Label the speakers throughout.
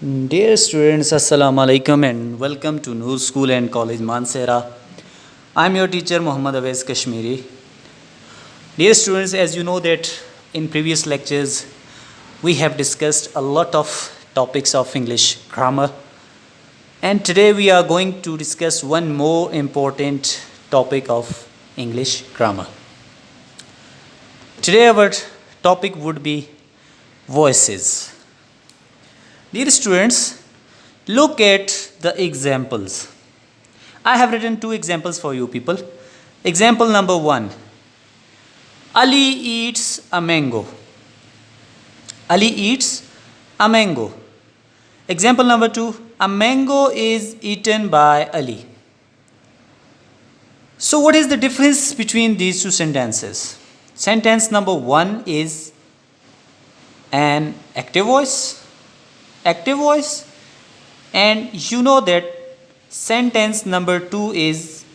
Speaker 1: Dear students, Assalamu alaikum and welcome to Noor School and College Mansehra. I am your teacher Muhammad Awais Kashmiri. Dear students, as you know that in previous lectures we have discussed a lot of topics of English grammar, and today we are going to discuss one more important topic of English grammar. Today our topic would be voices. Dear students, look at the examples. I have written two examples for you people. Example number 1. Ali eats a mango. Ali eats a mango. Example number 2. A mango is eaten by Ali. So what is the difference between these two sentences? Sentence number 1 is an active voice, and you know that sentence number 2 is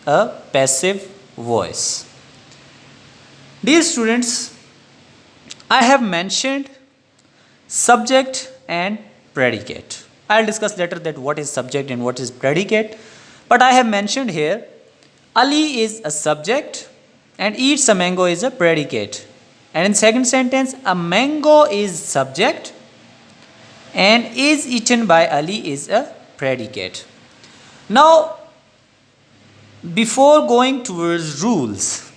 Speaker 1: a passive voice. Dear students, I have mentioned subject and predicate. I'll discuss later that what is subject and what is predicate, but I have mentioned here Ali is a subject and eats a mango is a predicate, and in second sentence a mango is subject and is eaten by Ali is a predicate. Now, before going towards rules,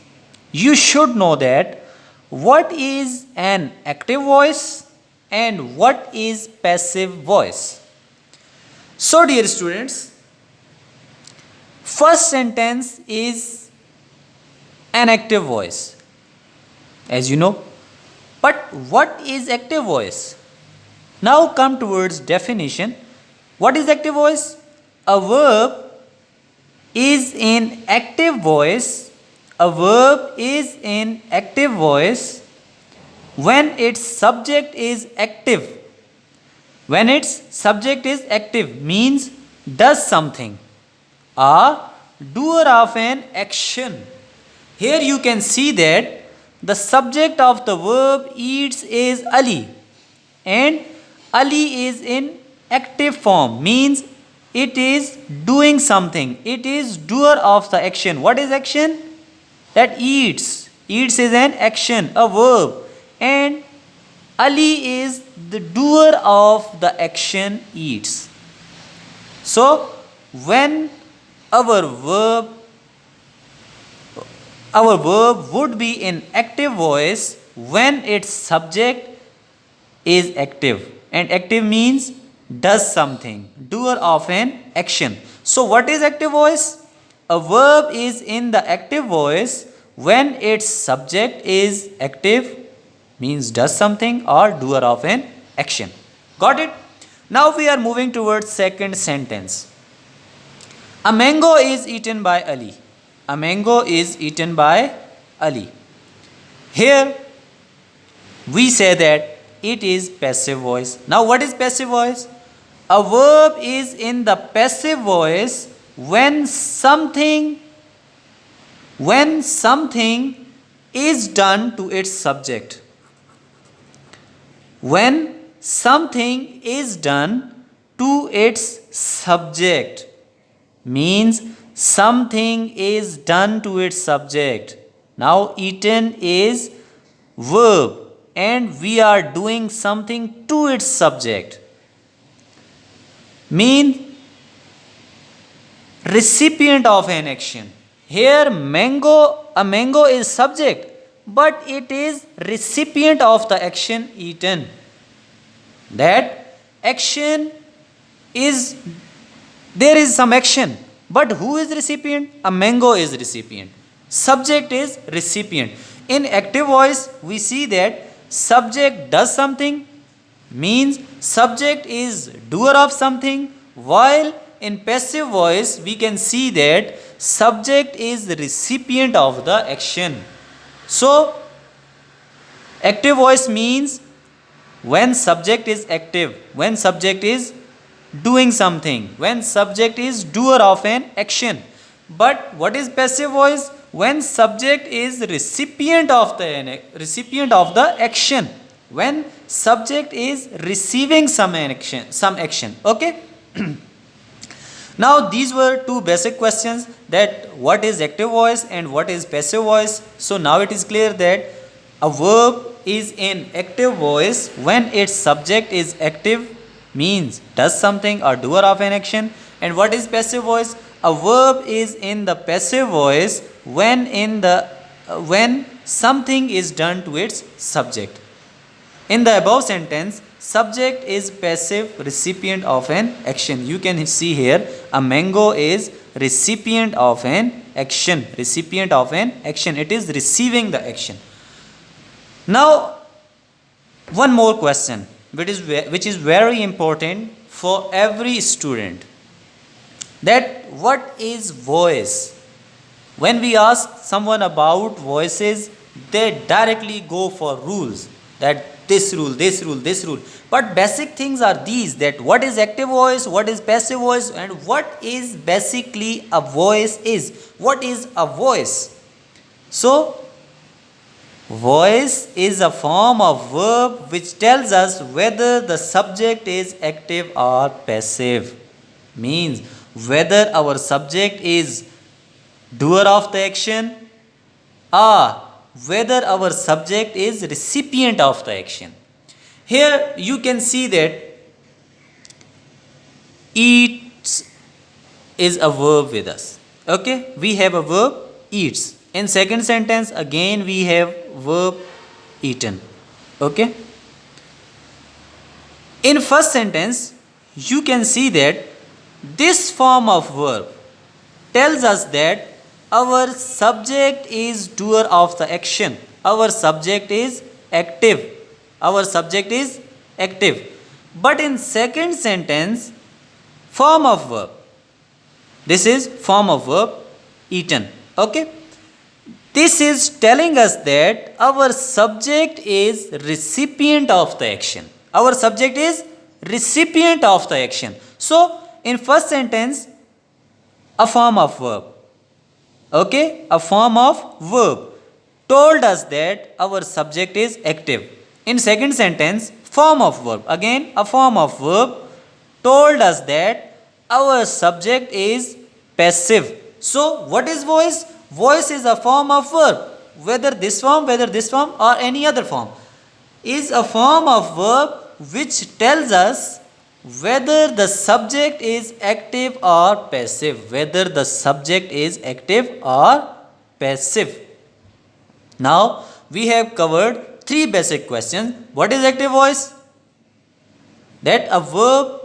Speaker 1: you should know that what is an active voice and what is passive voice. So, dear students, first sentence is an active voice, as you know. But what is active voice? Now come towards definition. What is active voice? A verb is in active voice. A verb is in active voice when its subject is active. When its subject is active means does something or doer of an action. Here you can see that the subject of the verb eats is Ali, and Ali is in active form, means it is doing something. It is doer of the action. What is action? That eats. Eats is an action, a verb. And Ali is the doer of the action eats. So, when our verb would be in active voice when its subject is active. And active means does something, doer of an action. So what is active voice? A verb is in the active voice when its subject is active, means does something or doer of an action. Got it? Now we are moving towards second sentence. A mango is eaten by Ali. A mango is eaten by Ali. Here we say that it is passive voice. Now what is passive voice? A verb is in the passive voice when something is done to its subject. When something is done to its subject means something is done to its subject. Now eaten is verb and we are doing something to its subject. Mean recipient of an action. Here a mango is subject, but it is recipient of the action eaten. That action is, there is some action, but who is recipient? A mango is recipient. Subject is recipient. In active voice we see that subject does something, means subject is doer of something, while in passive voice we can see that subject is the recipient of the action. So active voice means when subject is active, when subject is doing something, when subject is doer of an action. But what is passive voice? When subject is recipient of the action. When subject is receiving some action. Okay. Now these were two basic questions, that what is active voice and what is passive voice. So now it is clear that a verb is in active voice when its subject is active, means does something or doer of an action. And what is passive voice? A verb is in the passive voice when when something is done to its subject. In the above sentence, subject is passive recipient of an action. You can see here, a mango is recipient of an action. Recipient of an action. It is receiving the action. Now, one more question, which is very important for every student. That what is voice? When we ask someone about voices, they directly go for rules. That this rule, this rule, this rule. But basic things are these, that what is active voice, what is passive voice, and what is basically a voice is. What is a voice? So, voice is a form of verb which tells us whether the subject is active or passive. Means whether our subject is doer of the action or whether our subject is recipient of the action. Here you can see that eats is a verb with us. Okay, we have a verb eats. In second sentence again we have verb eaten. Okay. In first sentence you can see that this form of verb tells us that our subject is doer of the action. Our subject is active. Our subject is active. But in second sentence, form of verb. This is form of verb eaten. Okay. This is telling us that our subject is recipient of the action. Our subject is recipient of the action. So, in first sentence, a form of verb. Okay, a form of verb told us that our subject is active. In second sentence, form of verb. Again, a form of verb told us that our subject is passive. So, what is voice? Voice is a form of verb. Whether this form, or any other form, is a form of verb which tells us whether the subject is active or passive. Whether the subject is active or passive. Now, we have covered three basic questions. What is active voice? That a verb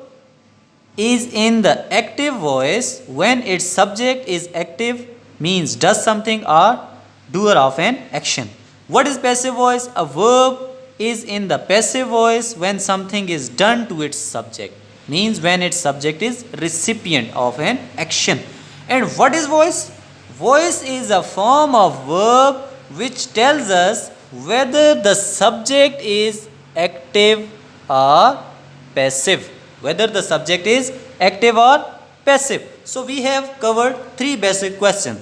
Speaker 1: is in the active voice when its subject is active, means does something or doer of an action. What is passive voice? A verb is in the passive voice when something is done to its subject, means when its subject is recipient of an action. And what is voice? Voice is a form of verb which tells us whether the subject is active or passive. Whether the subject is active or passive. So we have covered three basic questions: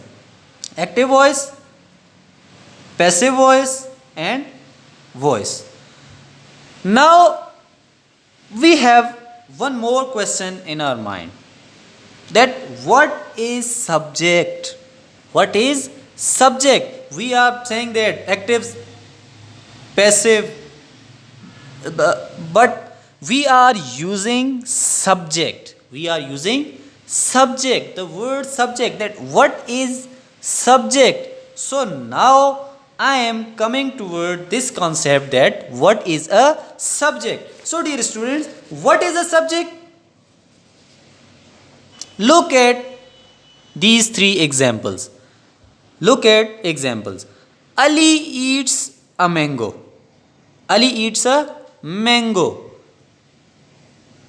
Speaker 1: active voice, passive voice, and voice. Now we have one more question in our mind, that what is subject? What is subject? We are saying that active, passive, but we are using subject. We are using subject, the word subject, that what is subject? So now I am coming toward this concept, that what is a subject. So dear students, what is a subject? Look at these three examples. Look at examples. Ali eats a mango. Ali eats a mango.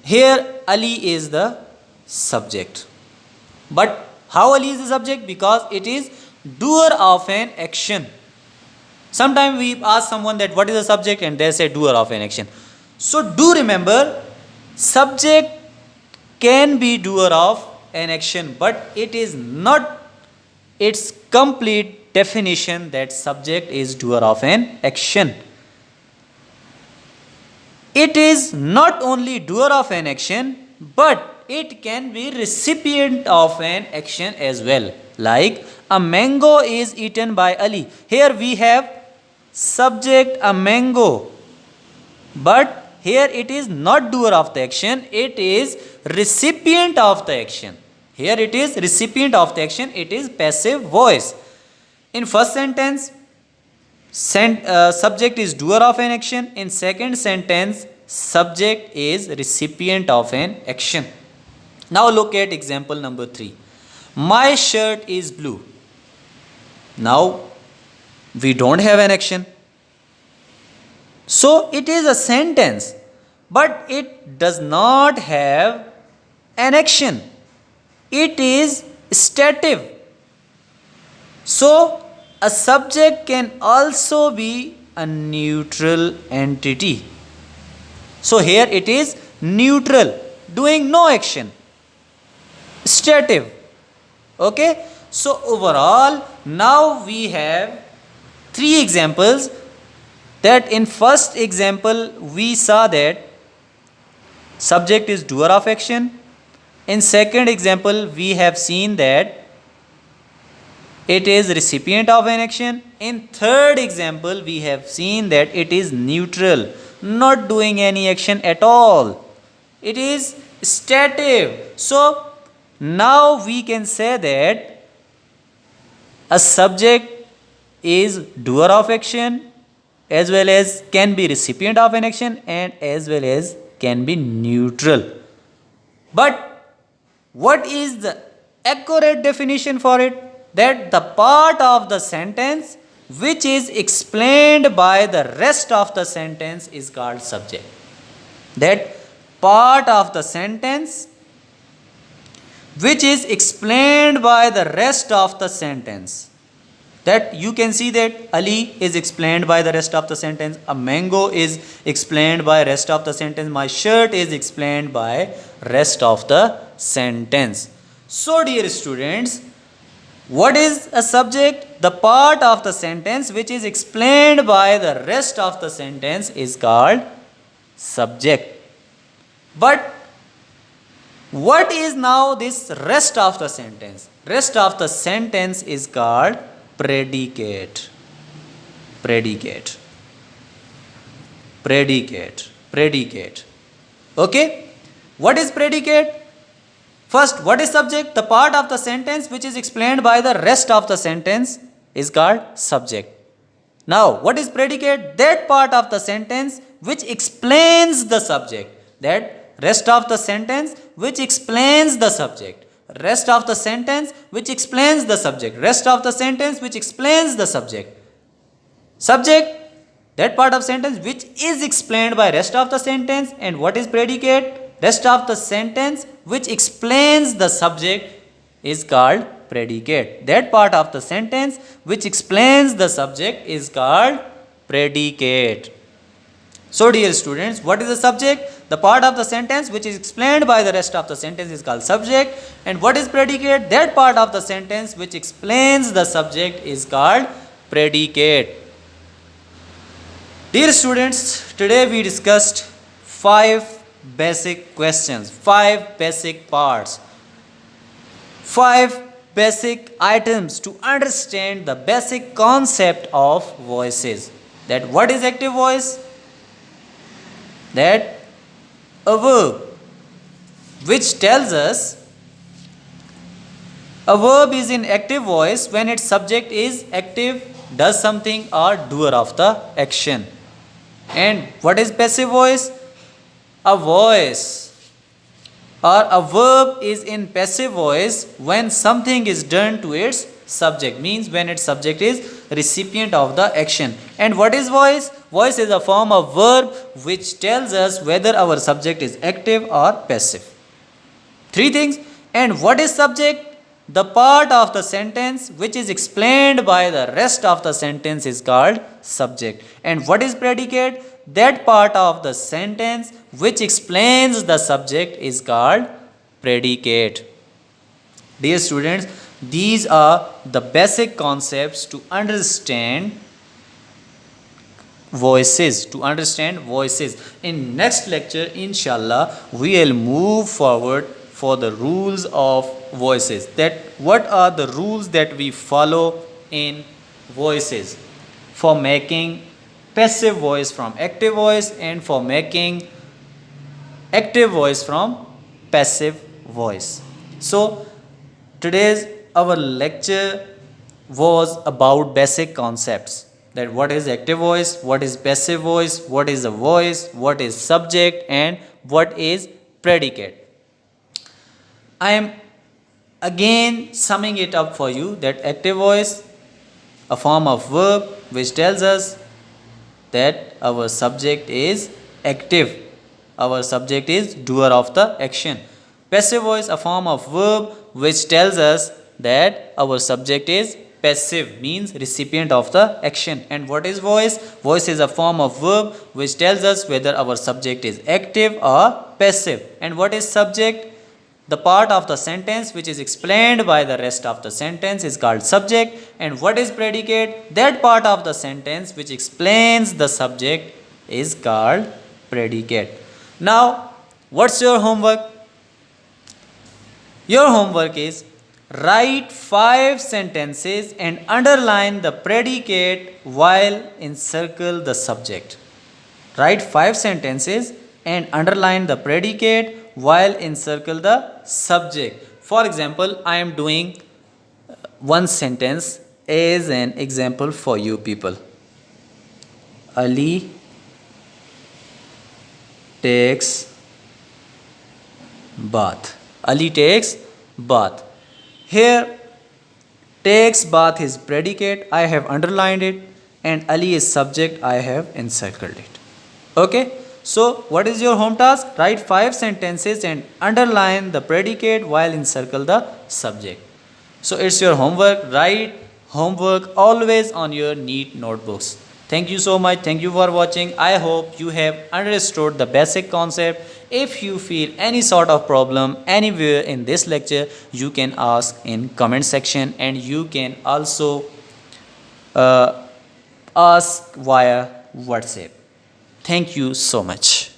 Speaker 1: Here Ali is the subject. But how Ali is the subject? Because it is doer of an action. Sometimes we ask someone that what is the subject, and they say doer of an action. So do remember, subject can be doer of an action, but it is not its complete definition that subject is doer of an action. It is not only doer of an action, but it can be recipient of an action as well. Like a mango is eaten by Ali. Here we have subject a mango, but here it is not doer of the action, it is recipient of the action. Here it is recipient of the action, it is passive voice. In first sentence, subject is doer of an action. In second sentence, subject is recipient of an action. Now look at example number 3. My shirt is blue. Now we don't have an action. So it is a sentence, but it does not have an action. It is stative. So a subject can also be a neutral entity. So here it is neutral, doing no action, stative. Okay, so overall now we have 3 examples. That in first example we saw that subject is doer of action. In second example we have seen that it is recipient of an action. In third example we have seen that it is neutral, not doing any action at all. It is stative. So now we can say that a subject is doer of action, as well as can be recipient of an action, and as well as can be neutral. But what is the accurate definition for it? That the part of the sentence which is explained by the rest of the sentence is called subject. That part of the sentence which is explained by the rest of the sentence. That you can see that Ali is explained by the rest of the sentence, a mango is explained by rest of the sentence, my shirt is explained by rest of the sentence. So dear students, what is a subject? The part of the sentence which is explained by the rest of the sentence is called subject. But what is now this rest of the sentence? Rest of the sentence is called predicate. Predicate. Predicate. Predicate. Okay? What is predicate? First, what is subject? The part of the sentence which is explained by the rest of the sentence is called subject. Now, what is predicate? That part of the sentence which explains the subject. That rest of the sentence which explains the subject. Rest of the sentence which explains the subject. Rest of the sentence which explains the subject. Subject, that part of sentence which is explained by rest of the sentence. And what is predicate? Rest of the sentence which explains the subject is called predicate. That part of the sentence which explains the subject is called predicate. So dear students, what is the subject? The part of the sentence which is explained by the rest of the sentence is called subject. And what is predicate? That part of the sentence which explains the subject is called predicate. Dear students, today we discussed 5 basic questions, 5 basic parts, 5 basic items to understand the basic concept of voices. That what is active voice? That a verb which tells us a verb is in active voice when its subject is active, does something, or doer of the action. And what is passive voice? A voice or a verb is in passive voice when something is done to its subject, means when its subject is recipient of the action. And what is voice? Voice is a form of verb which tells us whether our subject is active or passive. 3 things. And what is subject? The part of the sentence which is explained by the rest of the sentence is called subject. And what is predicate? That part of the sentence which explains the subject is called predicate. Dear students, these are the basic concepts to understand voices, to understand voices. In next lecture, inshallah, we will move forward for the rules of voices. That what are the rules that we follow in voices for making passive voice from active voice and for making active voice from passive voice. So today's our lecture was about basic concepts, that what is active voice, what is passive voice, what is a voice, what is subject, and what is predicate. I am again summing it up for you, that active voice, a form of verb which tells us that our subject is active, our subject is doer of the action. Passive voice, a form of verb which tells us that our subject is passive, means recipient of the action. And what is voice? Voice is a form of verb which tells us whether our subject is active or passive. And what is subject? The part of the sentence which is explained by the rest of the sentence is called subject. And what is predicate? That part of the sentence which explains the subject is called predicate. Now, what's your homework? Your homework is write 5 sentences and underline the predicate while encircle the subject. Write 5 sentences and underline the predicate while encircle the subject. For example, I am doing one sentence as an example for you people. Ali takes bath. Ali takes bath. Here, takes bath is predicate, I have underlined it, and Ali is subject, I have encircled it. Okay, so what is your home task? Write 5 sentences and underline the predicate while encircle the subject. So it's your homework. Write homework always on your neat notebooks. Thank you so much. Thank you for watching. I hope you have understood the basic concept. If you feel any sort of problem anywhere in this lecture, you can ask in comment section, and you can also ask via WhatsApp. Thank you so much.